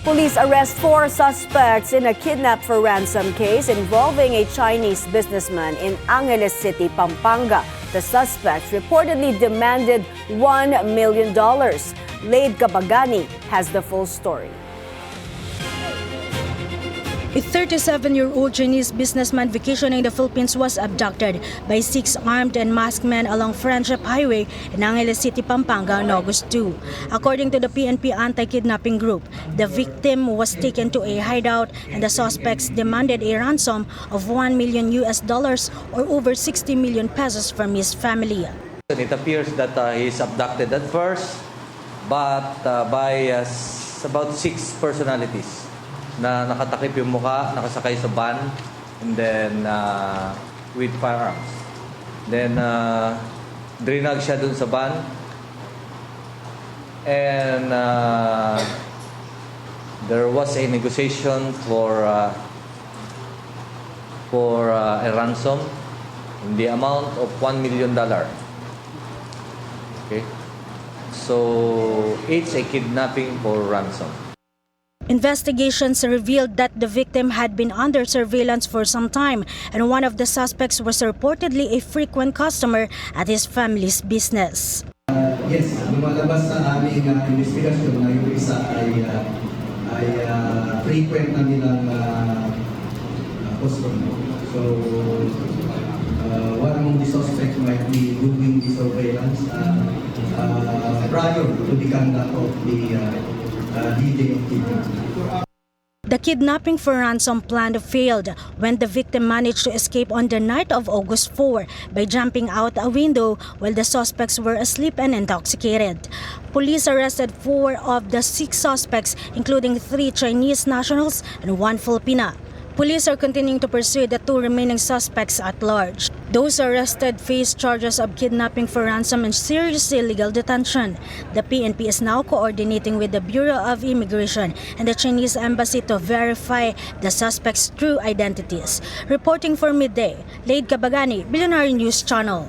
Police arrest 4 suspects in a kidnap for ransom case involving a Chinese businessman in Angeles City, Pampanga. The suspects reportedly demanded $1 million. Laid Kabagani has the full story. A 37-year-old Chinese businessman vacationing in the Philippines was abducted by 6 armed and masked men along Friendship Highway in Angeles City, Pampanga on August 2. According to the PNP anti-kidnapping group, the victim was taken to a hideout and the suspects demanded a ransom of $1 million or over 60 million pesos from his family. It appears that he is abducted at first, but by about 6 personalities na nakatakip yung mukha, nakasakay sa van, and then with firearms. Then drinag siya dun sa van, and there was a negotiation for a ransom in the amount of $1 million. Okay, so it's a kidnapping for ransom. Investigations revealed that the victim had been under surveillance for some time and one of the suspects was reportedly a frequent customer at his family's business. Yes, lumalabas sa aming investigasyon na yung isa ay frequent na nilang customer. So, one among the suspects might be doing the surveillance prior to the conduct of the The kidnapping for ransom plan failed when the victim managed to escape on the night of August 4 by jumping out a window while the suspects were asleep and intoxicated. Police arrested 4 of the 6 suspects, including 3 Chinese nationals and 1 Filipina. Police are continuing to pursue the 2 remaining suspects at large. Those arrested face charges of kidnapping for ransom and serious illegal detention. The PNP is now coordinating with the Bureau of Immigration and the Chinese Embassy to verify the suspects' true identities. Reporting for Midday, Laid Kabagani, Billionaire News Channel.